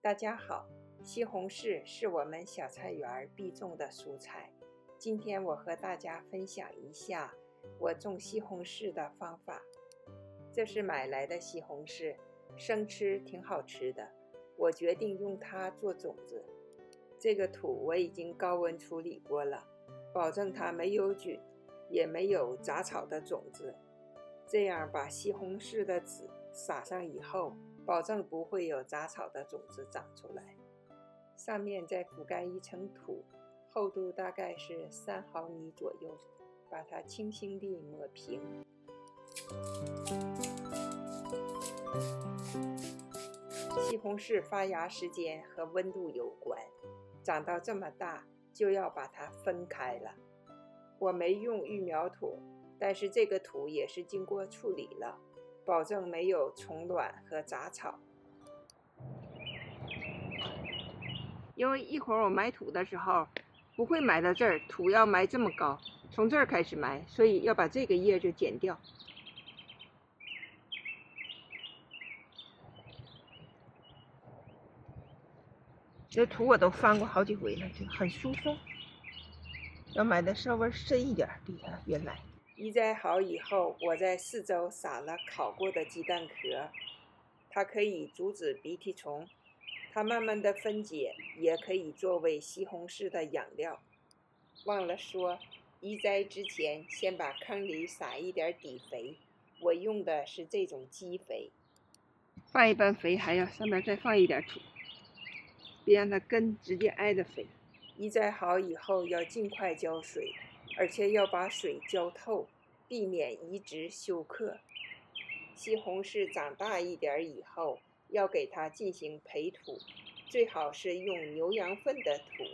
大家好，西红柿是我们小菜园必种的蔬菜。今天我和大家分享一下我种西红柿的方法。这是买来的西红柿，生吃挺好吃的，我决定用它做种子。这个土我已经高温处理过了，保证它没有菌，也没有杂草的种子。这样把西红柿的籽撒上以后，保证不会有杂草的种子长出来。上面再覆盖一层土，厚度大概是3毫米左右，把它轻轻地抹平。西红柿发芽时间和温度有关，长到这么大就要把它分开了。我没用育苗土，但是这个土也是经过处理了，保证没有虫卵和杂草。因为一会儿我埋土的时候不会埋到这儿，土要埋这么高，从这儿开始埋，所以要把这个叶子剪掉。这土我都翻过好几回了，就很疏松，要埋的稍微深一点，比它原来。移栽好以后，我在四周撒了烤过的鸡蛋壳，它可以阻止鼻涕虫，它慢慢的分解，也可以作为西红柿的养料。忘了说，移栽之前先把坑里撒一点底肥，我用的是这种基肥。放一般肥，还要上面再放一点土，别让它根直接挨着肥。移栽好以后要尽快浇水，而且要把水浇透，避免移植休克。西红柿长大一点以后，要给它进行培土，最好是用牛羊粪的土，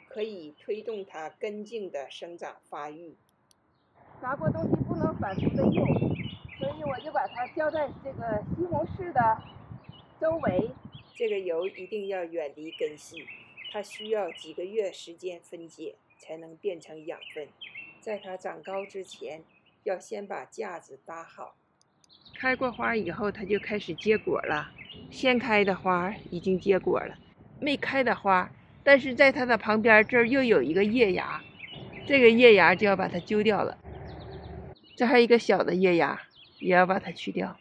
可以推动它根茎的生长发育。炸过东西不能反复的用，所以我就把它浇在这个西红柿的周围。这个油一定要远离根系，它需要几个月时间分解，才能变成养分。在它长高之前，要先把架子搭好。开过花以后，它就开始结果了。先开的花已经结果了，没开的花，但是在它的旁边这儿又有一个叶芽，这个叶芽就要把它揪掉了。这还有一个小的叶芽，也要把它去掉。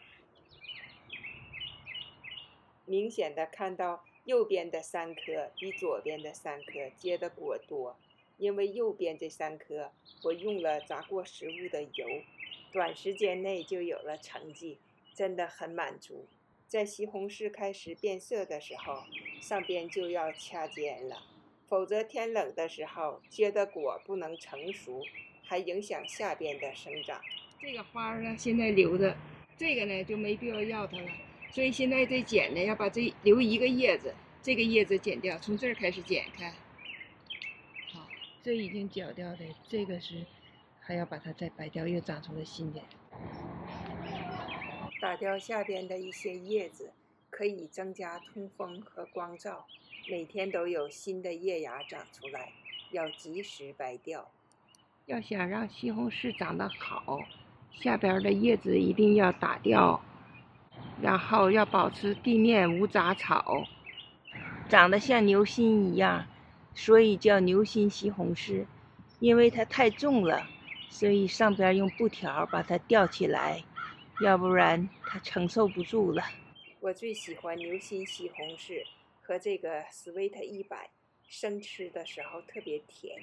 明显的看到右边的3颗比左边的3颗结的果多，因为右边这3颗我用了炸过食物的油，短时间内就有了成绩，真的很满足。在西红柿开始变色的时候，上边就要掐尖了，否则天冷的时候结的果不能成熟，还影响下边的生长。这个花呢现在留着，这个呢就没必要它了，所以现在这剪呢要把这留一个叶子，这个叶子剪掉，从这儿开始剪开。好，这已经剪掉的，这个是还要把它再掰掉，又长出了新的。打掉下边的一些叶子，可以增加通风和光照，每天都有新的叶芽长出来，要及时掰掉。要想让西红柿长得好，下边的叶子一定要打掉，然后要保持地面无杂草，长得像牛心一样，所以叫牛心西红柿。因为它太重了，所以上边用布条把它吊起来，要不然它承受不住了。我最喜欢牛心西红柿和这个Sweet 100，生吃的时候特别甜。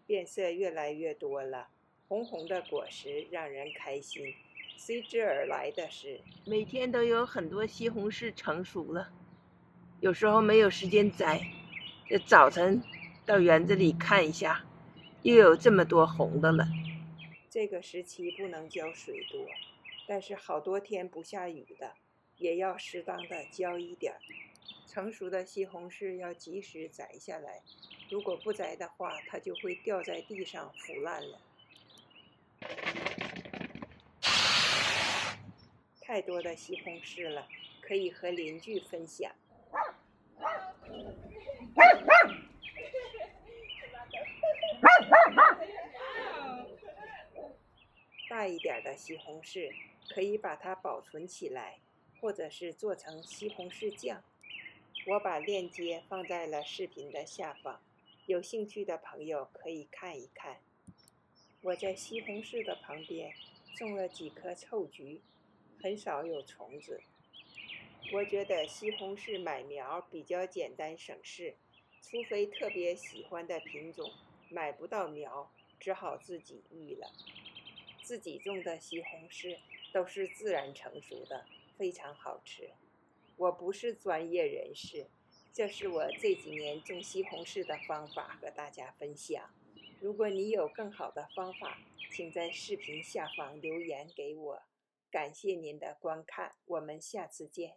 变色越来越多了，红红的果实让人开心。随之而来的是，每天都有很多西红柿成熟了，有时候没有时间摘，就早晨到园子里看一下，又有这么多红的了。这个时期不能浇水多，但是好多天不下雨的，也要适当的浇一点。成熟的西红柿要及时摘下来，如果不摘的话，它就会掉在地上腐烂了。太多的西红柿了，可以和邻居分享。大一点的西红柿可以把它保存起来，或者是做成西红柿酱。我把链接放在了视频的下方，有兴趣的朋友可以看一看。我在西红柿的旁边种了几棵臭菊，很少有虫子。我觉得西红柿买苗比较简单省事，除非特别喜欢的品种，买不到苗，只好自己育了。自己种的西红柿都是自然成熟的，非常好吃。我不是专业人士，这是我这几年种西红柿的方法和大家分享。如果你有更好的方法，请在视频下方留言给我。感谢您的观看，我们下次见。